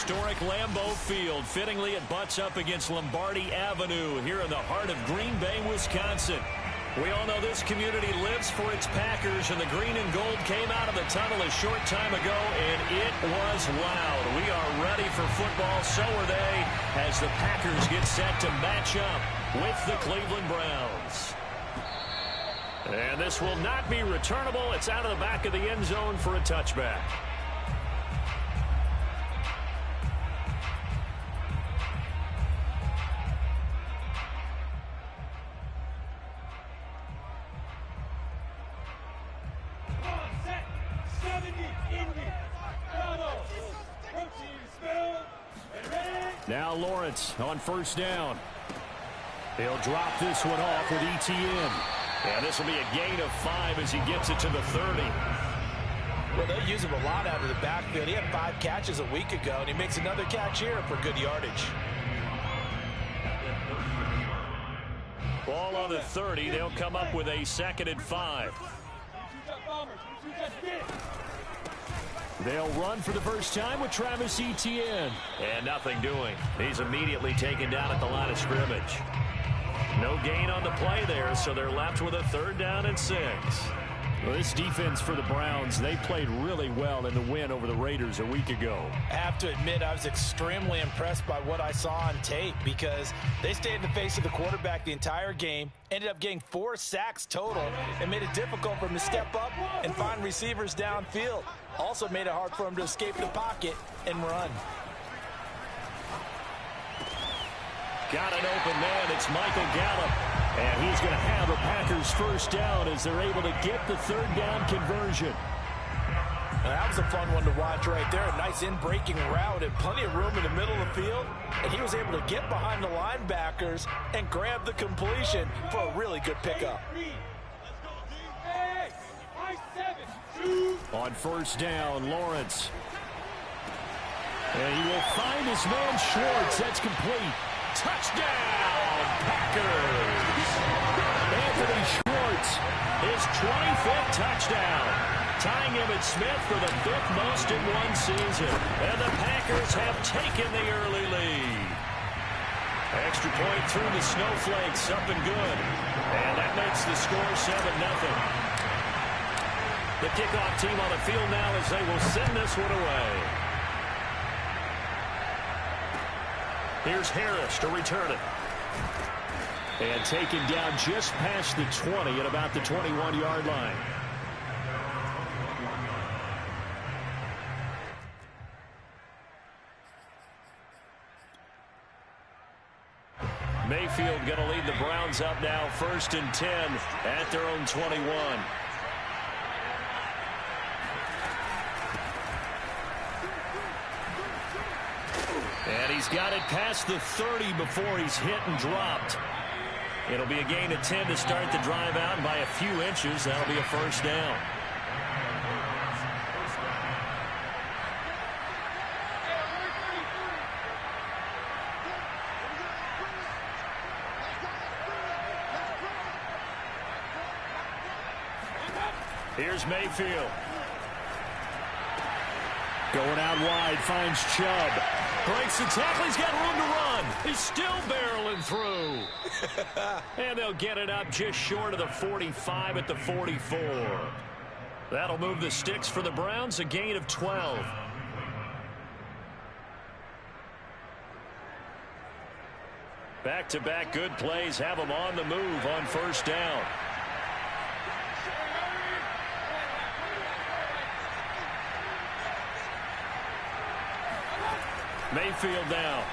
historic Lambeau Field. Fittingly, it butts up against Lombardi Avenue here in the heart of Green Bay, Wisconsin. We all know this community lives for its Packers, and the green and gold came out of the tunnel a short time ago, and it was loud. We are ready for football, so are they, as the Packers get set to match up with the Cleveland Browns. And this will not be returnable. It's out of the back of the end zone for a touchback. Now Lawrence on first down. He'll drop this one off with ETN. And this will be a gain of 5 as he gets it to the 30. Well, they'll use him a lot out of the backfield. He had 5 catches a week ago, and he makes another catch here for good yardage. Ball on the 30. They'll come up with a 2nd and 5. They'll run for the first time with Travis Etienne. And nothing doing. He's immediately taken down at the line of scrimmage. No gain on the play there, so they're left with a 3rd down and 6. Well, this defense for the Browns, they played really well in the win over the Raiders a week ago. I have to admit, I was extremely impressed by what I saw on tape because they stayed in the face of the quarterback the entire game, ended up getting 4 sacks total, and made it difficult for him to step up and find receivers downfield. Also made it hard for him to escape the pocket and run. Got an open man. It's Michael Gallup. And he's going to have a Packers first down as they're able to get the 3rd down conversion. That was a fun one to watch right there. A nice in-breaking route and plenty of room in the middle of the field. And he was able to get behind the linebackers and grab the completion for a really good pickup. On first down, Lawrence. And he will find his man Schwartz. That's complete. Touchdown, Packers! Anthony Schwartz, his 25th touchdown, tying Emmitt Smith for the 5th most in one season. And the Packers have taken the early lead. Extra point through the snowflakes, up and good. And that makes the score 7-0. The kickoff team on the field now as they will send this one away. Here's Harris to return it. And taken down just past the 20 at about the 21-yard line. Mayfield going to lead the Browns up now, 1st and 10 at their own 21. And he's got it past the 30 before he's hit and dropped. It'll be a gain of 10 to start the drive out, and by a few inches, that'll be a first down. Here's Mayfield. Going out wide, finds Chubb. Breaks the tackle, he's got room to run. He's still barreling through. And they'll get it up just short of the 45 at the 44. That'll move the sticks for the Browns, a gain of 12. Back-to-back good plays have them on the move on first down. Mayfield now.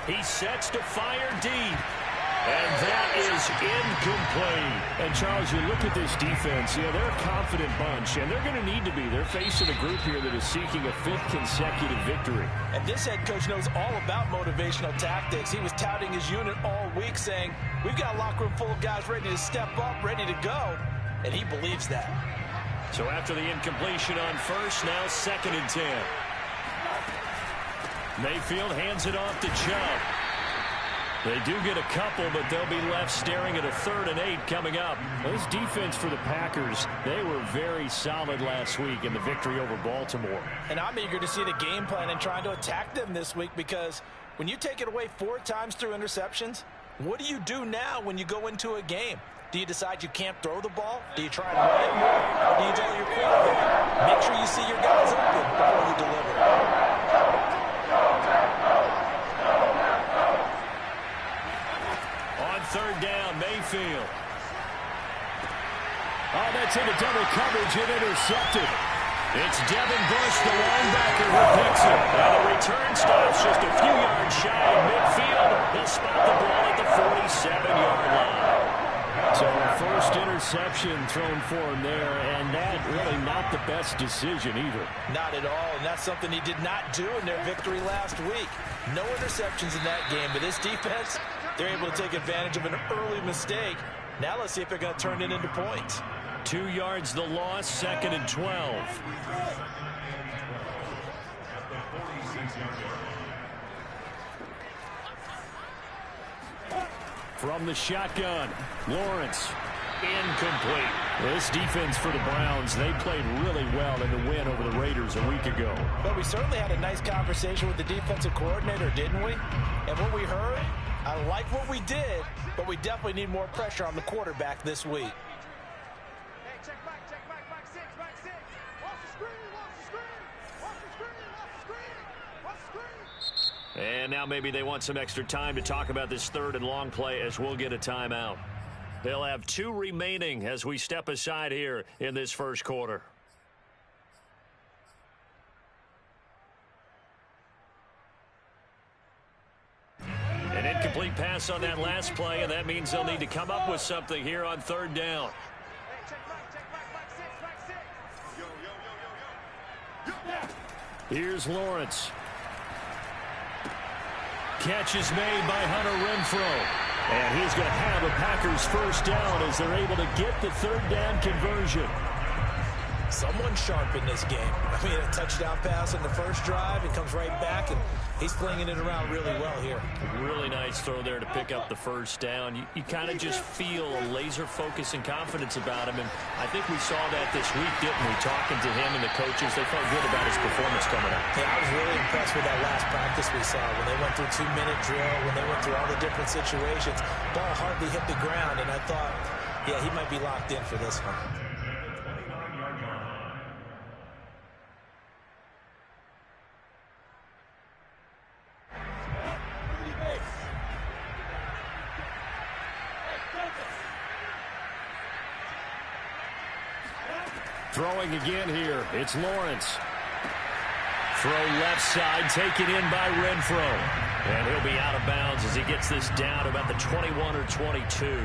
He sets to fire deep. And that is incomplete. And, Charles, you look at this defense, they're a confident bunch, and they're going to need to be. They're facing a group here that is seeking a 5th consecutive victory. And this head coach knows all about motivational tactics. He was touting his unit all week, saying, we've got a locker room full of guys ready to step up, ready to go, and he believes that. So after the incompletion on first, now 2nd and 10. Mayfield hands it off to Chubb. They do get a couple, but they'll be left staring at a 3rd and 8 coming up. This defense for the Packers, they were very solid last week in the victory over Baltimore. And I'm eager to see the game plan and trying to attack them this week, because when you take it away 4 times through interceptions, what do you do now when you go into a game? Do you decide you can't throw the ball? Do you try to run it more? Or do you tell your quarterback, make sure you see your guys open before you deliver? On 3rd down, Mayfield. Oh, that's into double coverage and intercepted. It's Devin Bush, the linebacker, who picks it. And the return stops just a few yards shy of midfield. He'll spot the ball at the 47-yard line. So the first interception thrown for him there, and that really not the best decision either. Not at all, and that's something he did not do in their victory last week. No interceptions in that game, but this defense, they're able to take advantage of an early mistake. Now let's see if they're going to turn it into points. 2 yards the loss, 2nd and 12. From the shotgun, Lawrence, incomplete. This defense for the Browns, they played really well in the win over the Raiders a week ago. But we certainly had a nice conversation with the defensive coordinator, didn't we? And what we heard, I like what we did, but we definitely need more pressure on the quarterback this week. And now maybe they want some extra time to talk about this 3rd and long play, as we'll get a timeout. They'll have 2 remaining as we step aside here in this first quarter. An incomplete pass on that last play, and that means they'll need to come up with something here on 3rd down. Here's Lawrence. Catch is made by Hunter Renfrow. And he's going to have a Packers first down as they're able to get the 3rd down conversion. Someone sharp in this game. I mean, a touchdown pass in the first drive. It comes right back, and he's flinging it around really well here. Really nice throw there to pick up the first down. You kind of just feel a laser focus and confidence about him, and I think we saw that this week, didn't we? Talking to him and the coaches, they felt good about his performance coming up. Yeah, I was really impressed with that last practice we saw when they went through 2-minute drill, when they went through all the different situations. Ball hardly hit the ground, and I thought, yeah, he might be locked in for this one. Throwing again here, it's Lawrence. Throw left side, taken in by Renfrow. And he'll be out of bounds as he gets this down about the 21 or 22.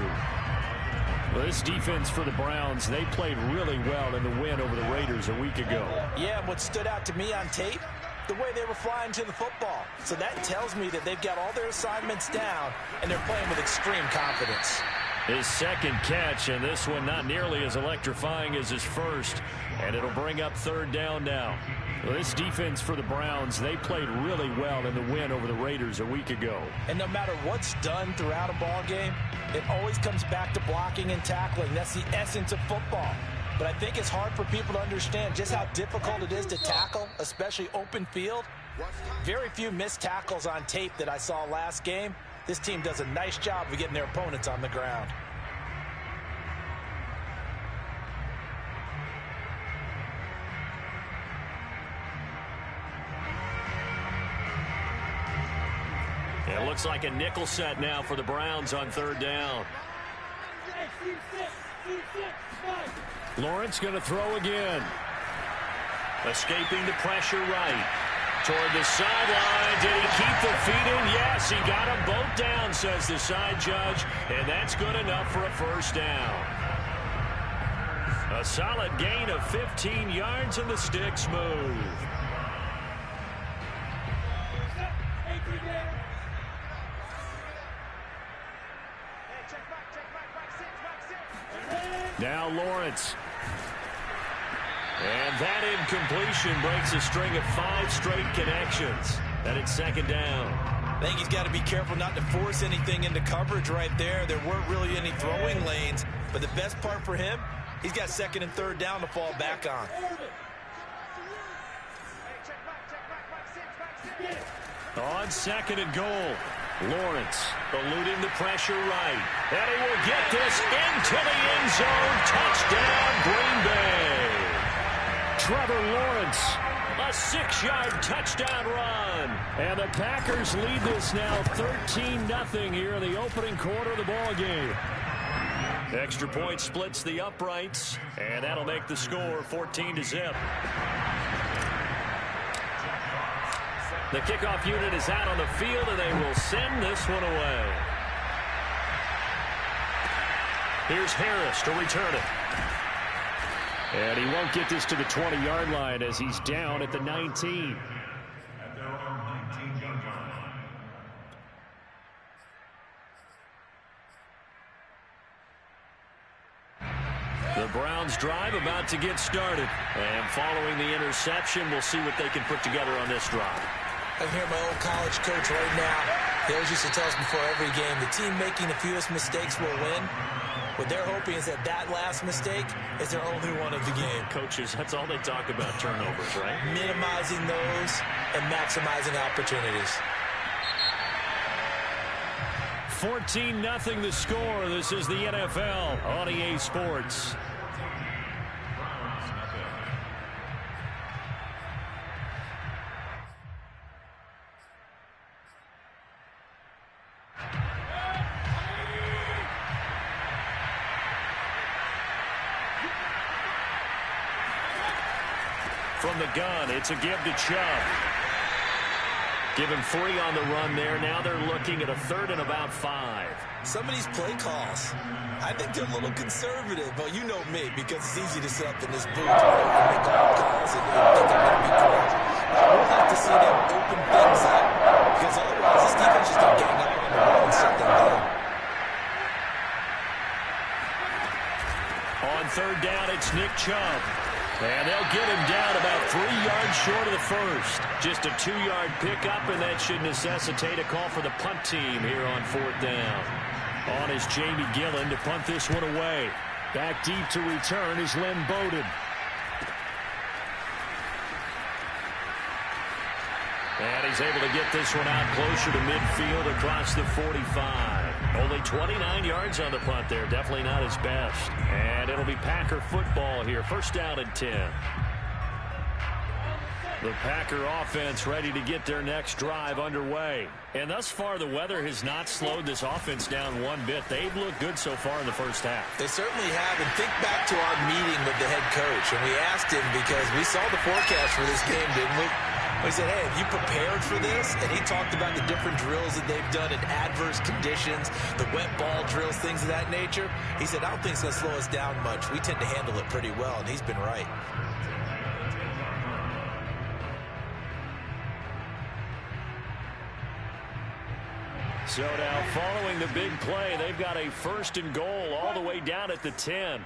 Well, this defense for the Browns, they played really well in the win over the Raiders a week ago. Yeah, and what stood out to me on tape, the way they were flying to the football. So that tells me that they've got all their assignments down, and they're playing with extreme confidence. His second catch, and this one not nearly as electrifying as his first. And it'll bring up 3rd down now. Well, this defense for the Browns, they played really well in the win over the Raiders a week ago. And no matter what's done throughout a ball game, it always comes back to blocking and tackling. That's the essence of football. But I think it's hard for people to understand just how difficult it is to tackle, especially open field. Very few missed tackles on tape that I saw last game. This team does a nice job of getting their opponents on the ground. It looks like a nickel set now for the Browns on 3rd down. Lawrence going to throw again. Escaping the pressure right. Toward the sideline. Did he keep the feet in? Yes, he got them both down, says the side judge. And that's good enough for a first down. A solid gain of 15 yards, and the sticks move. Now Lawrence. And that incompletion breaks a string of 5 straight connections. And it's 2nd down. I think he's got to be careful not to force anything into coverage right there. There weren't really any throwing lanes, but the best part for him, he's got second and third down to fall back on. On second and goal, Lawrence eluding the pressure right. And he will get this into the end zone. Touchdown, Green Bay. Trevor Lawrence, a 6-yard touchdown run. And the Packers lead this now 13-0 here in the opening quarter of the ball game. Extra point splits the uprights, and that'll make the score 14-0. The kickoff unit is out on the field, and they will send this one away. Here's Harris to return it. And he won't get this to the 20-yard line as he's down at the 19. The Browns drive about to get started. And following the interception, we'll see what they can put together on this drive. I hear my old college coach right now. He always used to tell us before every game, the team making the fewest mistakes will win. What they're hoping is that last mistake is their only one of the game. Coaches, that's all they talk about, turnovers, right? Minimizing those and maximizing opportunities. 14-0 the score. This is the NFL on EA Sports. From the gun, it's a give to Chubb. Give him 3 on the run there. Now they're looking at a 3rd and about 5. Some of these play calls, I think they're a little conservative, but you know me, because it's easy to sit up in this booth and make all calls and think I'm going to be correct. We'll have to see them open things up, because otherwise this defense is going to gang up on the ball and shut them down. On 3rd down, it's Nick Chubb. And they'll get him down about 3 yards short of the first. Just a 2-yard pickup, and that should necessitate a call for the punt team here on 4th down. On is Jamie Gillen to punt this one away. Back deep to return is Lynn Bowden. And he's able to get this one out closer to midfield across the 45. Only 29 yards on the punt there. Definitely not his best. And it'll be Packer football here. 1st down and 10. The Packer offense ready to get their next drive underway. And thus far, the weather has not slowed this offense down one bit. They've looked good so far in the first half. They certainly have. And think back to our meeting with the head coach. And we asked him, because we saw the forecast for this game, didn't we? We said, hey, have you prepared for this? And he talked about the different drills that they've done in adverse conditions, the wet ball drills, things of that nature. He said, I don't think it's going to slow us down much. We tend to handle it pretty well, and he's been right. So now following the big play, they've got a 1st and goal all the way down at the 10.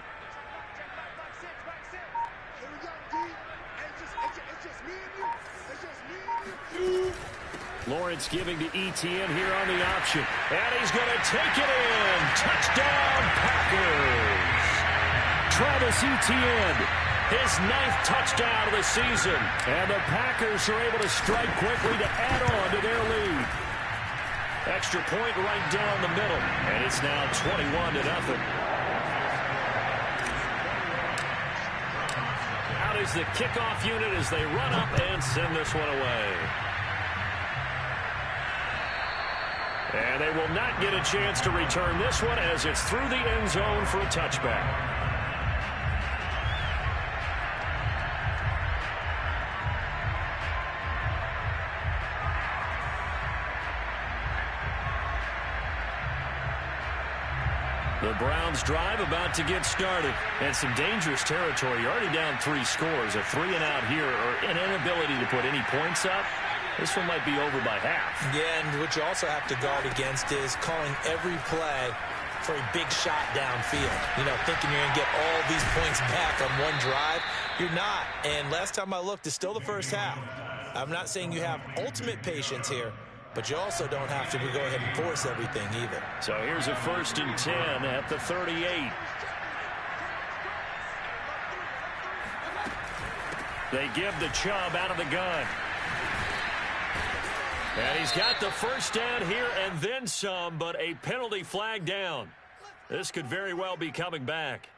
Lawrence giving to Etienne here on the option. And he's going to take it in. Touchdown, Packers. Travis Etienne, his 9th touchdown of the season. And the Packers are able to strike quickly to add on to their lead. Extra point right down the middle. And it's now 21-0. Out is the kickoff unit as they run up and send this one away. And they will not get a chance to return this one as it's through the end zone for a touchback. The Browns drive about to get started. And some dangerous territory. You're already down 3 scores. A 3-and-out here, or an inability to put any points up. This one might be over by half. Yeah, and what you also have to guard against is calling every play for a big shot downfield. You know, thinking you're going to get all these points back on one drive. You're not. And last time I looked, it's still the first half. I'm not saying you have ultimate patience here, but you also don't have to go ahead and force everything either. So here's a 1st and 10 at the 38. They give the Chubb out of the gun. And he's got the first down here and then some, but a penalty flag down. This could very well be coming back.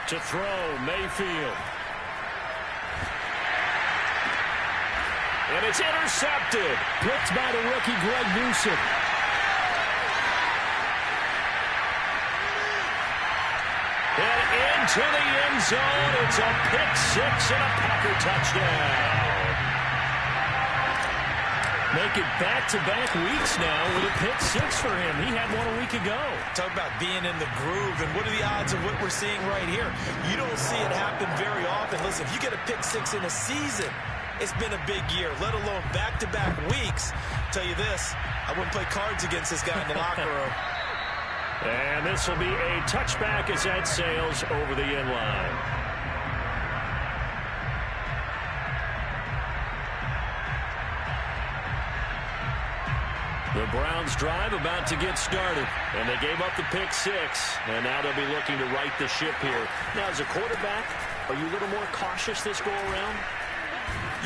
To throw, Mayfield. And it's intercepted. Picked by the rookie, Greg Newsome. And into the end zone. It's a pick six and a Packer touchdown. Make it back-to-back weeks now with a pick six for him. He had one a week ago. Talk about being in the groove, and what are the odds of what we're seeing right here? You don't see it happen very often. Listen, if you get a pick six in a season, it's been a big year, let alone back-to-back weeks. Tell you this, I wouldn't play cards against this guy in the locker room. And this will be a touchback as that sails over the end line. The Browns drive about to get started, and they gave up the pick six, and now they'll be looking to right the ship here. Now, as a quarterback, are you a little more cautious this go-around?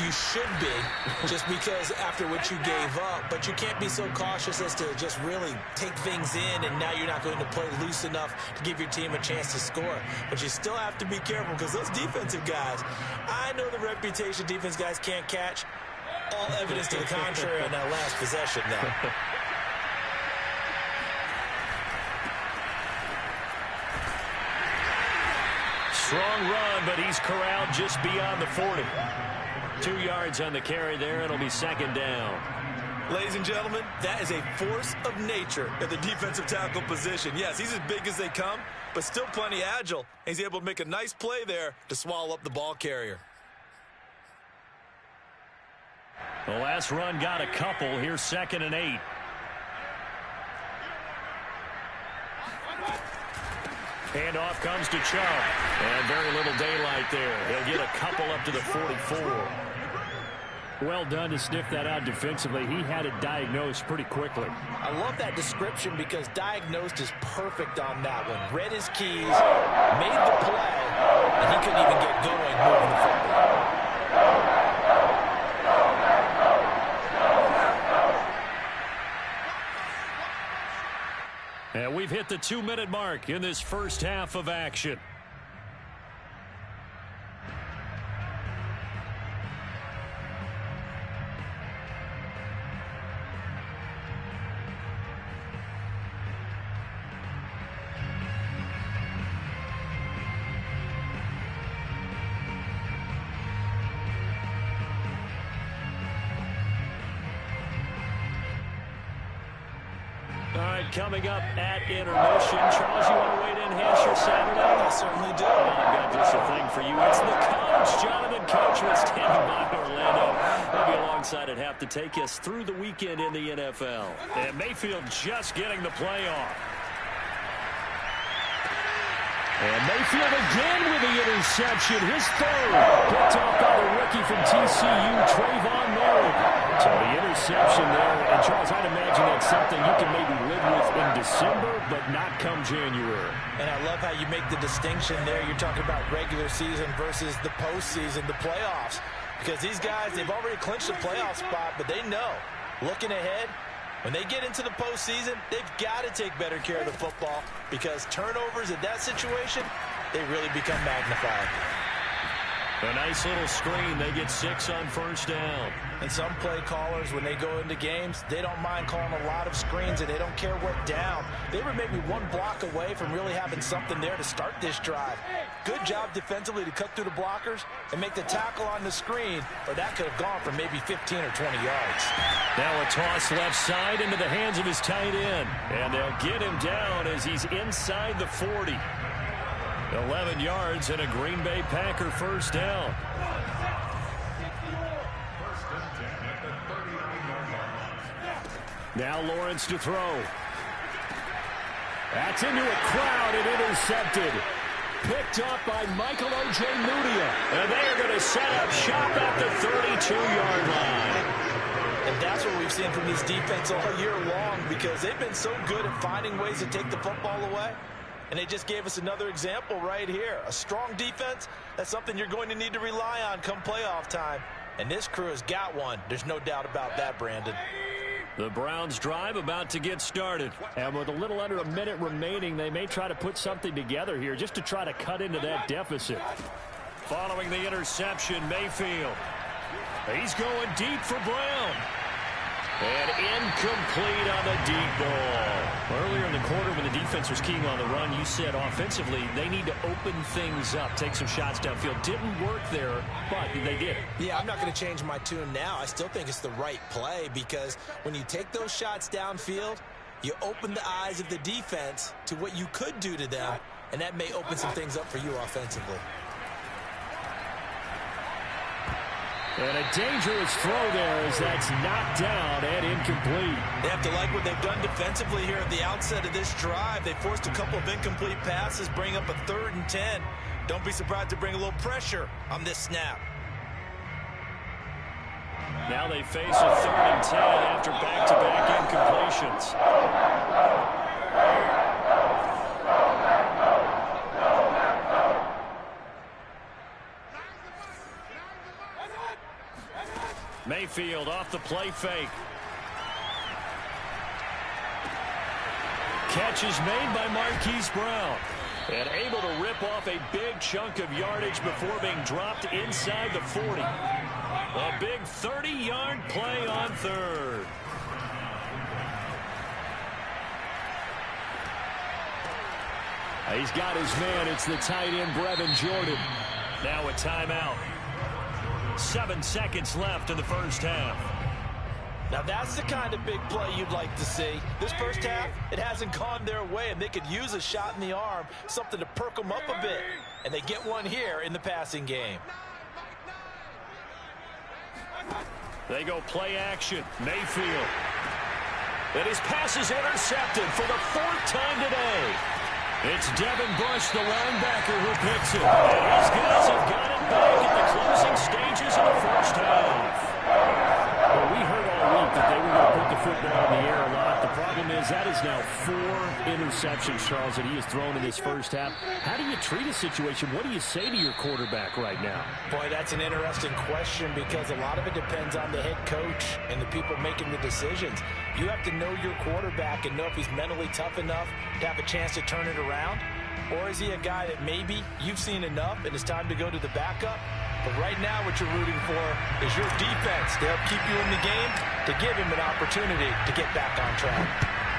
You should be, just because after what you gave up, but you can't be so cautious as to just really take things in, and now you're not going to play loose enough to give your team a chance to score. But you still have to be careful, because those defensive guys, I know the reputation defense guys can't catch. All evidence to the contrary on that last possession now. Strong run, but he's corralled just beyond the 40. 2 yards on the carry there. It'll be second down. Ladies and gentlemen, that is a force of nature at the defensive tackle position. Yes, he's as big as they come, but still plenty agile. He's able to make a nice play there to swallow up the ball carrier. The last run got a couple. Here's 2nd and 8. Handoff comes to Chubb. And very little daylight there. He'll get a couple up to the 44. Well done to sniff that out defensively. He had it diagnosed pretty quickly. I love that description because diagnosed is perfect on that one. Read his keys, made the play, and he couldn't even get going moving the football. And we've hit the 2-minute mark in this first half of action. Coming up at intermission. Charles, you want to wait in Hampshire Saturday? I certainly do. Well, I've got just a thing for you. It's the coach, Jonathan Coachman, standing by Orlando. He'll be alongside at half to take us through the weekend in the NFL. And Mayfield just getting the play off. And Mayfield again with the interception. His third. Picked off by the rookie from TCU, Trayvon Merrick. So the interception there. And Charles, I'd imagine that's something you can maybe live with in December, but not come January. And I love how you make the distinction there. You're talking about regular season versus the postseason, the playoffs. Because these guys, they've already clinched the playoff spot, but they know, looking ahead, when they get into the postseason, they've got to take better care of the football because turnovers in that situation, they really become magnified. A nice little screen. They get 6 on first down. And some play callers, when they go into games, they don't mind calling a lot of screens, and they don't care what down. They were maybe one block away from really having something there to start this drive. Good job defensively to cut through the blockers and make the tackle on the screen, or that could have gone for maybe 15 or 20 yards. Now a toss left side into the hands of his tight end. And they'll get him down as he's inside the 40. 11 yards and a Green Bay Packer first down. Now Lawrence to throw. That's into a crowd and intercepted. Picked up by Michael O.J. Mudia. And they are going to set up shop at the 32-yard line. And that's what we've seen from this defense all year long, because they've been so good at finding ways to take the football away. And they just gave us another example right here. A strong defense, that's something you're going to need to rely on come playoff time. And this crew has got one. There's no doubt about that, Brandon. The Browns drive about to get started. And with a little under a minute remaining, they may try to put something together here just to try to cut into that deficit. Following the interception, Mayfield. He's going deep for Brown. And incomplete on the deep ball. Earlier in the quarter when the defense was keying on the run, you said offensively they need to open things up, take some shots downfield. Didn't work there, but they did. Yeah, I'm not going to change my tune now. I still think it's the right play, because when you take those shots downfield, you open the eyes of the defense to what you could do to them, and that may open some things up for you offensively. And a dangerous throw there as that's knocked down and incomplete. They have to like what they've done defensively here at the outset of this drive. They forced a couple of incomplete passes, bring up a 3rd and 10. Don't be surprised to bring a little pressure on this snap. Now they face a 3rd and 10 after back-to-back incompletions. Mayfield off the play fake. Catch is made by Marquise Brown. And able to rip off a big chunk of yardage before being dropped inside the 40. A big 30-yard play on 3rd. He's got his man. It's the tight end, Brevin Jordan. Now a timeout. 7 seconds left in the first half. Now that's the kind of big play you'd like to see. This first half, it hasn't gone their way, and they could use a shot in the arm, something to perk them up a bit. And they get one here in the passing game. They go play action. Mayfield. And his pass is intercepted for the 4th time today. It's Devin Bush, the linebacker, who picks it. And these guys have got it back at the closing stages of the first half. Well, we heard all week that they were going to put the football in the air a lot. The problem is that is now 4 interceptions, Charles, that he has thrown in this first half. How do you treat a situation? What do you say to your quarterback right now? Boy, that's an interesting question, because a lot of it depends on the head coach and the people making the decisions. You have to know your quarterback and know if he's mentally tough enough to have a chance to turn it around. Or is he a guy that maybe you've seen enough and it's time to go to the backup? But right now what you're rooting for is your defense to help keep you in the game, to give him an opportunity to get back on track.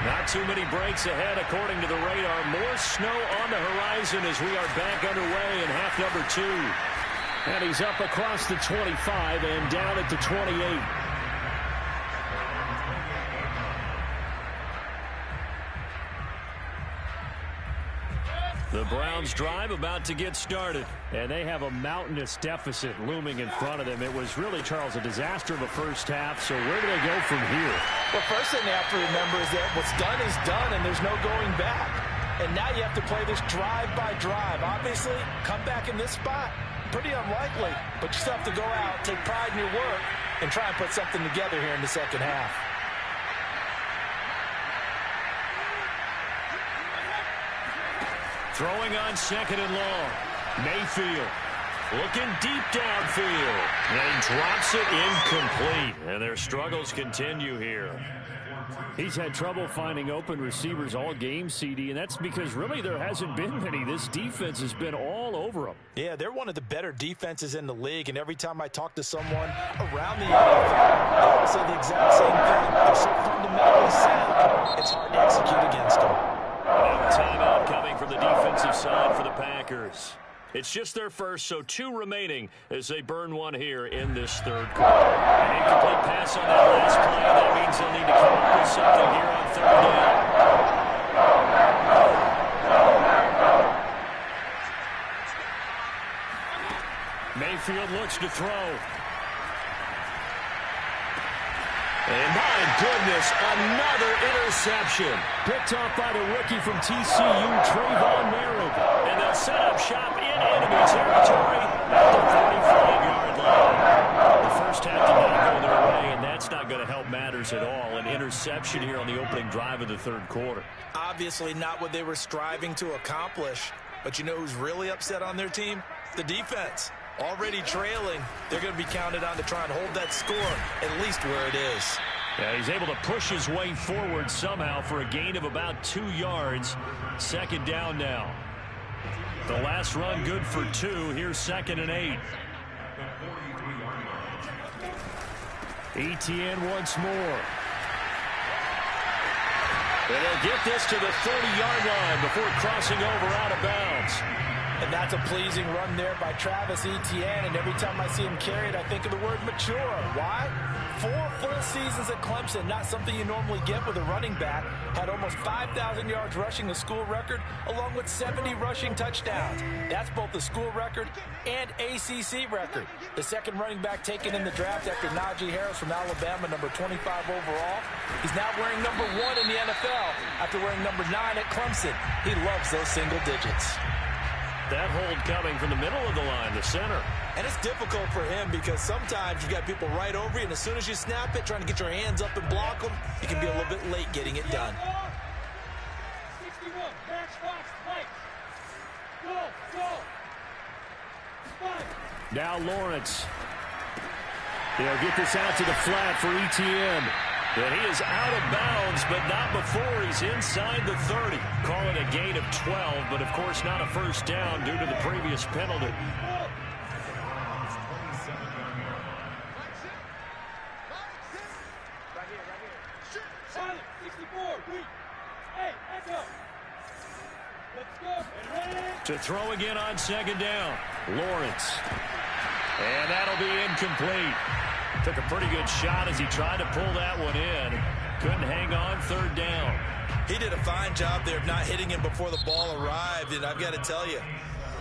Not too many breaks ahead according to the radar. More snow on the horizon as we are back underway in half number 2. And he's up across the 25 and down at the 28. The Browns drive about to get started. And they have a mountainous deficit looming in front of them. It was really, Charles, a disaster of a first half. So where do they go from here? Well, first thing they have to remember is that what's done is done, and there's no going back. And now you have to play this drive by drive. Obviously, come back in this spot, pretty unlikely. But you still have to go out, take pride in your work, and try and put something together here in the second half. Throwing on 2nd and long. Mayfield looking deep downfield. And drops it incomplete. And their struggles continue here. He's had trouble finding open receivers all game, CD, and that's because really there hasn't been many. This defense has been all over them. Yeah, they're one of the better defenses in the league, and every time I talk to someone around the NFL, they all say the exact same thing. They're so fundamentally sound, it's hard to execute against them. Now a timeout coming from the defensive side for the Packers. It's just their first, so 2 remaining as they burn one here in this 3rd quarter. An incomplete pass on that last play. That means they'll need to come up with something here on 3rd down. Mayfield looks to throw. And my goodness, another interception. Picked off by the rookie from TCU, Trayvon Merritt. And they'll set up shop in enemy territory at the 45-yard line. The first half did not go their way, and that's not going to help matters at all. An interception here on the opening drive of the third quarter. Obviously not what they were striving to accomplish. But you know who's really upset on their team? The defense. Already trailing, they're going to be counted on to try and hold that score at least where it is. Yeah, he's able to push his way forward somehow for a gain of about 2 yards. Second down now. The last run good for 2. Here's 2nd and 8. Etienne once more. And they'll get this to the 30-yard line before crossing over out of bounds. And that's a pleasing run there by Travis Etienne. And every time I see him carry it, I think of the word mature. Why? 4 full seasons at Clemson, not something you normally get with a running back. Had almost 5,000 yards rushing, the school record, along with 70 rushing touchdowns. That's both the school record and ACC record. The second running back taken in the draft after Najee Harris from Alabama, number 25 overall. He's now wearing number 1 in the NFL after wearing number 9 at Clemson. He loves those single digits. That hold coming from the middle of the line, the center. And it's difficult for him because sometimes you've got people right over you, and as soon as you snap it, trying to get your hands up and block them, you can be a little bit late getting it done. Now Lawrence. They'll get this out to the flat for Etienne. And he is out of bounds, but not before he's inside the 30. Call it a gain of 12, but of course not a first down due to the previous penalty. To throw again on second down. Lawrence. And that'll be incomplete. Took a pretty good shot as he tried to pull that one in. Couldn't hang on third down. He did a fine job there of not hitting him before the ball arrived, and I've got to tell you,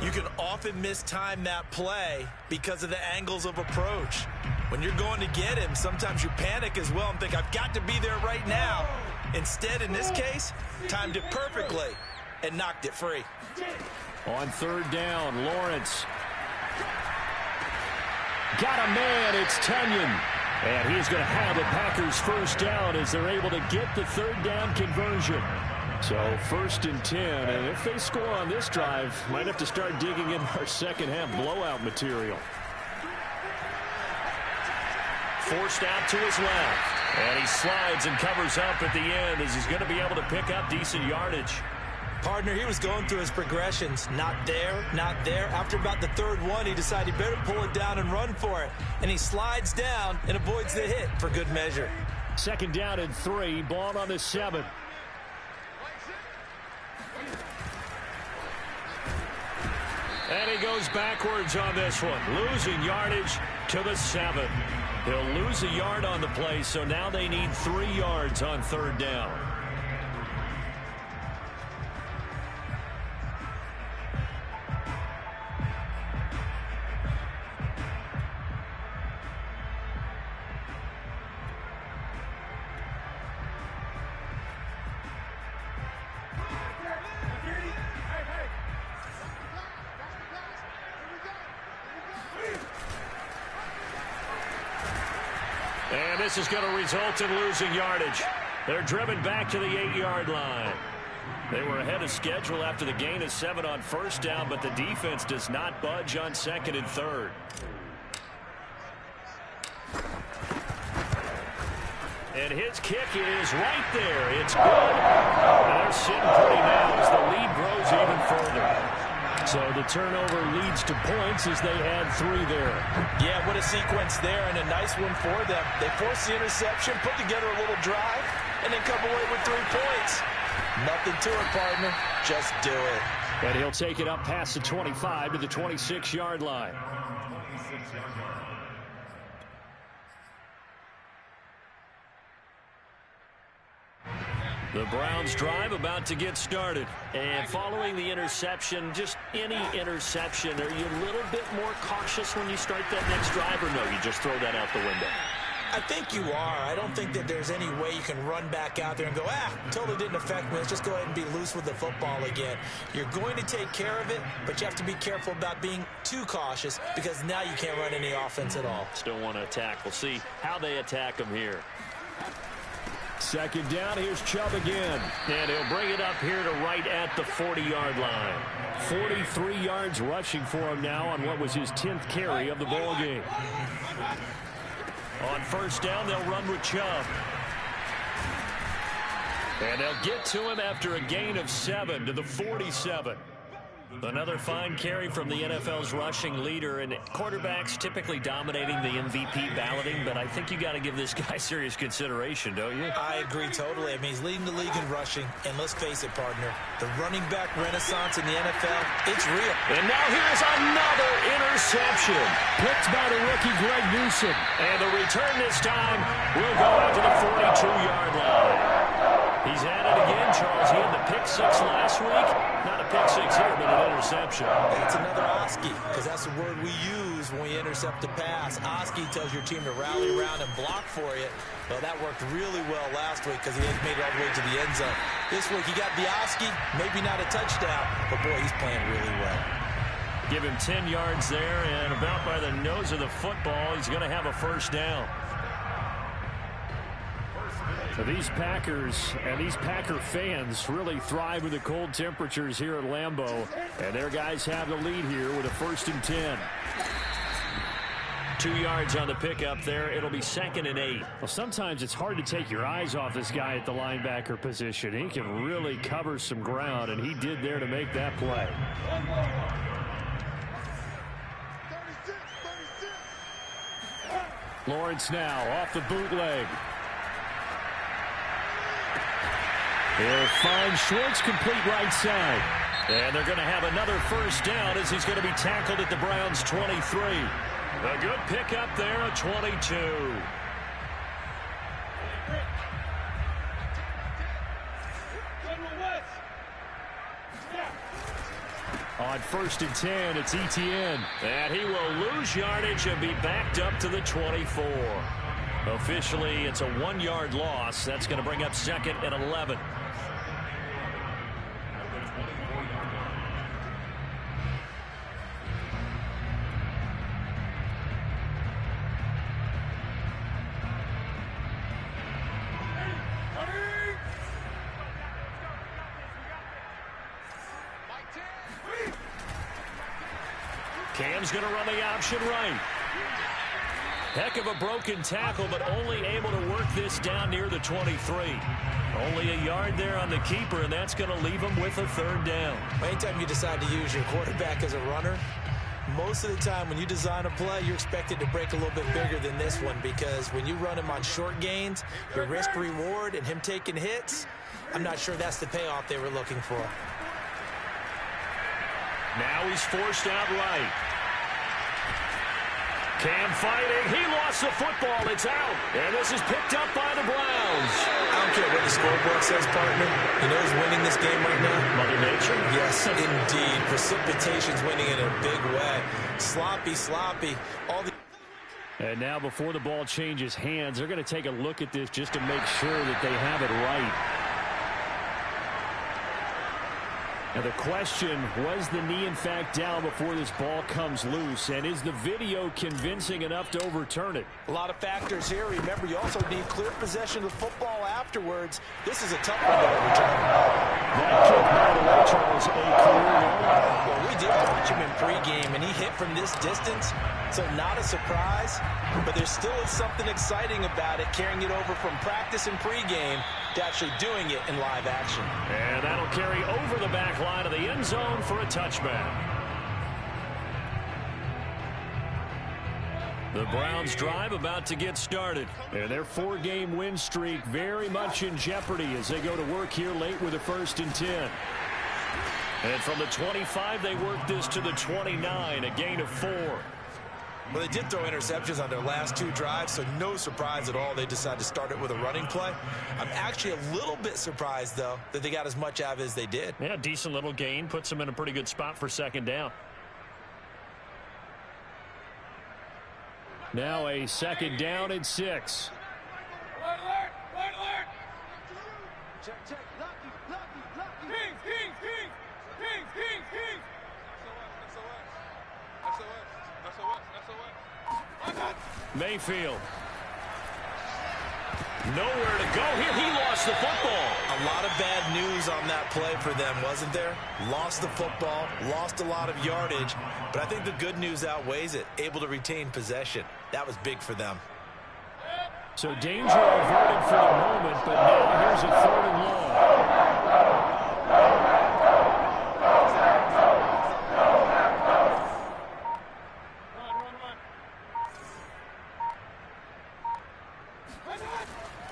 you can often mistime that play because of the angles of approach. When you're going to get him, sometimes you panic as well and think, I've got to be there right now. Instead, in this case, timed it perfectly and knocked it free. On third down, Lawrence. Got a man, it's Tunyon. And he's going to have the Packers first down as they're able to get the third down conversion. So 1st and 10, and if they score on this drive, might have to start digging in our second half blowout material. Forced out to his left. And he slides and covers up at the end as he's going to be able to pick up decent yardage. Partner, he was going through his progressions. Not there, not there. After about the third one, he decided he better pull it down and run for it. And he slides down and avoids the hit for good measure. 2nd down and 3, ball on the 7. And he goes backwards on this one, losing yardage to the 7. He'll lose a yard on the play, so now they need 3 yards on third down. And this is going to result in losing yardage. They're driven back to the 8-yard line. They were ahead of schedule after the gain of 7 on first down, but the defense does not budge on 2nd and 3rd. And his kick is right there. It's good. And they're sitting pretty now as the lead grows even further. So the turnover leads to points as they add 3 there. Yeah, what a sequence there, and a nice one for them. They force the interception, put together a little drive, and then come away with 3 points. Nothing to it, partner. Just do it. And he'll take it up past the 25 to the 26-yard line. The Browns drive about to get started. And following the interception, just any interception, are you a little bit more cautious when you start that next drive, or no, you just throw that out the window? I think you are. I don't think that there's any way you can run back out there and go, totally didn't affect me. Let's just go ahead and be loose with the football again. You're going to take care of it, but you have to be careful about being too cautious because now you can't run any offense at all. Still want to attack. We'll see how they attack him here. Second down, here's Chubb again. And he'll bring it up here to right at the 40-yard line. 43 yards rushing for him now on what was his 10th carry of the ball game. On first down, they'll run with Chubb. And they'll get to him after a gain of 7 to the 47. Another fine carry from the NFL's rushing leader, and quarterbacks typically dominating the MVP balloting, but I think you got to give this guy serious consideration, don't you? I agree totally. I mean, he's leading the league in rushing, and let's face it, partner, the running back renaissance in the NFL, it's real. And now here's another interception. Picked by the rookie Greg Newsome. And the return this time will go out to the 42-yard line. He's at it again, Charles. He had the pick 6 last week. Not a pick 6 here, but an interception. It's another Oski, because that's the word we use when we intercept a pass. Oski tells your team to rally around and block for you. Well, that worked really well last week because he made it all the way to the end zone. This week he got the Oski, maybe not a touchdown, but boy, he's playing really well. Give him 10 yards there, and about by the nose of the football, he's going to have a first down. So these Packers and these Packer fans really thrive with the cold temperatures here at Lambeau. And their guys have the lead here with a 1st and 10. 2 yards on the pickup there. It'll be 2nd and 8. Well, sometimes it's hard to take your eyes off this guy at the linebacker position. He can really cover some ground, and he did there to make that play. Lawrence now off the bootleg. He'll find Schwartz complete right side. And they're going to have another first down as he's going to be tackled at the Browns' 23. A good pickup there at 22. On 1st and 10, it's Etienne. And he will lose yardage and be backed up to the 24. Officially, it's a 1-yard loss. That's going to bring up 2nd and 11. Cam's going to run the option right. Heck of a broken tackle, but only able to work this down near the 23. Only a yard there on the keeper, and that's going to leave him with a 3rd down. Anytime you decide to use your quarterback as a runner, most of the time when you design a play, you're expected to break a little bit bigger than this one, because when you run him on short gains, your risk-reward and him taking hits, I'm not sure that's the payoff they were looking for. Now he's forced out right. Cam fighting. He lost the football. It's out. And this is picked up by the Browns. I don't care what the scoreboard says, partner. You know who's winning this game right now? Mother Nature? Yes, indeed. Precipitation's winning in a big way. Sloppy, sloppy. And now before the ball changes hands, they're going to take a look at this just to make sure that they have it right. Now the question, was the knee in fact down before this ball comes loose? And is the video convincing enough to overturn it? A lot of factors here. Remember, you also need clear possession of the football afterwards. This is a tough one to overturn. That kick, by the way, Charles, a clear one. Well, we did watch him in pregame, and he hit from this distance, so not a surprise. But there still is something exciting about it, carrying it over from practice and pregame to actually doing it in live action. And that'll carry over the back line of the end zone for a touchback. The Browns drive about to get started. And their 4-game win streak very much in jeopardy as they go to work here late with a 1st and 10. And from the 25, they work this to the 29, a gain of 4. Well, they did throw interceptions on their last 2 drives, so no surprise at all they decided to start it with a running play. I'm actually a little bit surprised, though, that they got as much out of it as they did. Yeah, decent little gain. Puts them in a pretty good spot for 2nd down. Now a 2nd down and 6. Mayfield. Nowhere to go here. He lost the football. A lot of bad news on that play for them, wasn't there? Lost the football, lost a lot of yardage, but I think the good news outweighs it. Able to retain possession. That was big for them. So danger averted for the moment, but now here's a 3rd and long.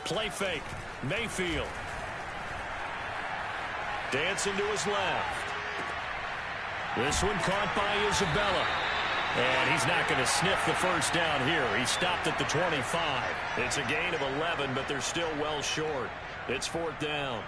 Play fake. Mayfield. Dancing to his left. This one caught by Isabella. And he's not going to sniff the 1st down here. He stopped at the 25. It's a gain of 11, but they're still well short. It's 4th down.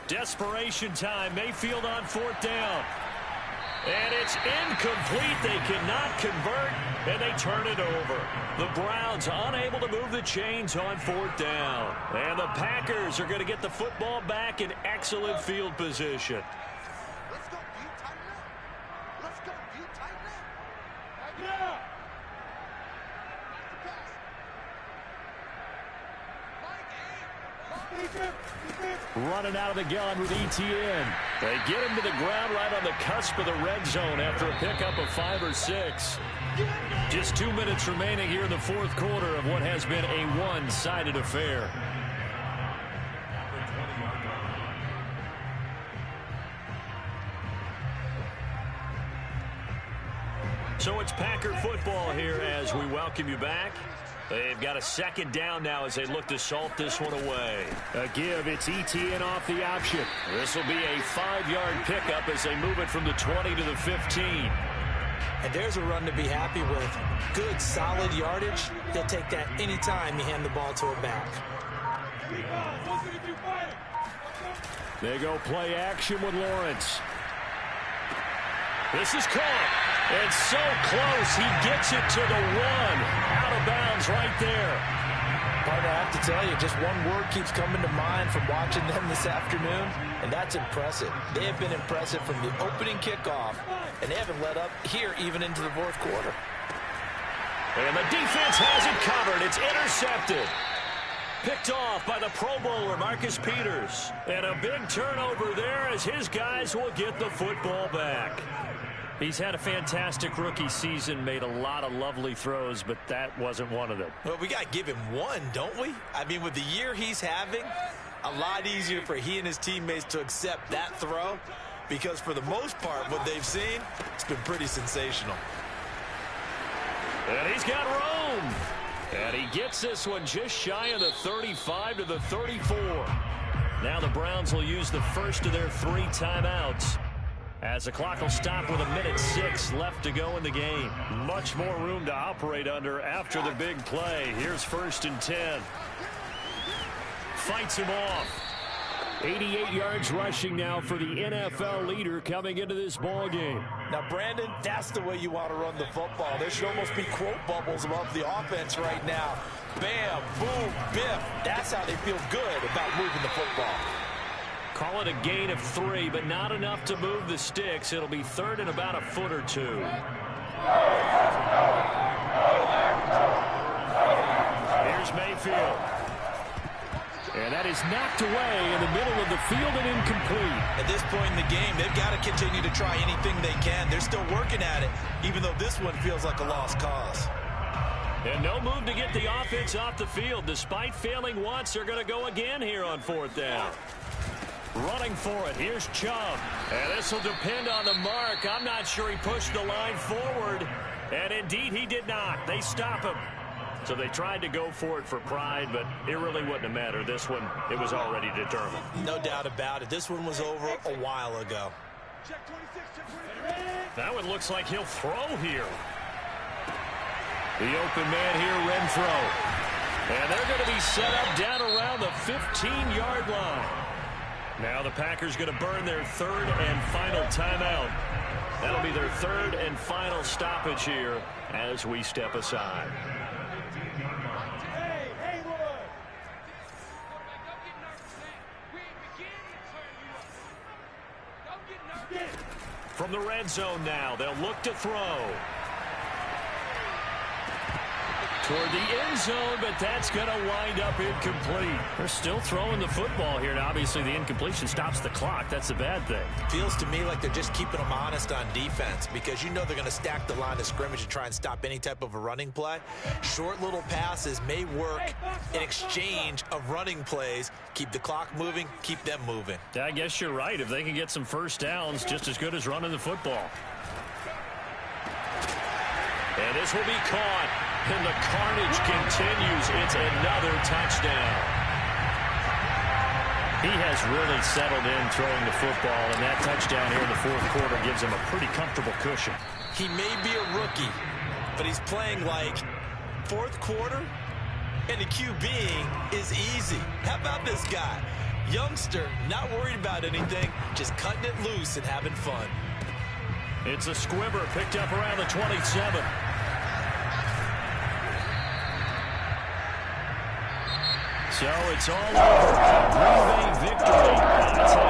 Desperation time. Mayfield on 4th down. And it's incomplete. They cannot convert, and they turn it over. The Browns unable to move the chains on 4th down. And the Packers are going to get the football back in excellent field position. Let's go, D. Tighten up. Let's go, D. Tighten up. Yeah. Running out of the gun with ETN. They get him to the ground right on the cusp of the red zone after a pickup of 5 or 6. Just 2 minutes remaining here in the 4th quarter of what has been a one-sided affair. So it's Packer football here as we welcome you back. They've got a 2nd down now as they look to salt this one away. A give, it's ETN off the option. This will be a 5-yard pickup as they move it from the 20 to the 15. And there's a run to be happy with. Good, solid yardage. They'll take that anytime you hand the ball to a back. They go play action with Lawrence. This is caught. It's so close. He gets it to the 1. Out of bounds right there. Partner, I have to tell you, just one word keeps coming to mind from watching them this afternoon, and that's impressive. They have been impressive from the opening kickoff, and they haven't let up here even into the 4th quarter. And the defense has it covered. It's intercepted. Picked off by the Pro Bowler, Marcus Peters. And a big turnover there as his guys will get the football back. He's had a fantastic rookie season, made a lot of lovely throws, but that wasn't one of them. Well, we got to give him one, don't we? I mean, with the year he's having, a lot easier for he and his teammates to accept that throw because for the most part, what they've seen, it's been pretty sensational. And he's got room. And he gets this one just shy of the 35 to the 34. Now the Browns will use the first of their 3 timeouts, as the clock will stop with 1:06 left to go in the game. Much more room to operate under after the big play. Here's 1st and 10. Fights him off. 88 yards rushing now for the NFL leader coming into this ball game. Now, Brandon, that's the way you want to run the football. There should almost be quote bubbles above the offense right now. Bam, boom, biff. That's how they feel good about moving the football. Call it a gain of 3, but not enough to move the sticks. It'll be 3rd and about a foot or 2. Here's Mayfield. And that is knocked away in the middle of the field and incomplete. At this point in the game, they've got to continue to try anything they can. They're still working at it, even though this one feels like a lost cause. And no move to get the offense off the field. Despite failing once, they're going to go again here on 4th down. Running for it. Here's Chubb. And this will depend on the mark. I'm not sure he pushed the line forward. And indeed, he did not. They stop him. So they tried to go for it for pride, but it really wouldn't have mattered. This one, it was already determined. No doubt about it. This one was over a while ago. That one looks like he'll throw here. The open man here, Renfro. And they're going to be set up down around the 15-yard line. Now the Packers going to burn their third and final timeout. That'll be their third and final stoppage here as we step aside. From the red zone now, they'll look to throw. Toward the end zone, but that's going to wind up incomplete. They're still throwing the football here, and obviously the incompletion stops the clock. That's a bad thing. Feels to me like they're just keeping them honest on defense because you know they're going to stack the line of scrimmage and try and stop any type of a running play. Short little passes may work in exchange of running plays. Keep the clock moving, keep them moving. I guess you're right. If they can get some first downs, just as good as running the football. And this will be caught. And the carnage continues. It's another touchdown. He has really settled in throwing the football, and that touchdown here in the fourth quarter gives him a pretty comfortable cushion. He may be a rookie, but he's playing like fourth quarter, and the QBing is easy. How about this guy? Youngster, not worried about anything, just cutting it loose and having fun. It's a squibber picked up around the 27. So it's all over. Green Bay victory.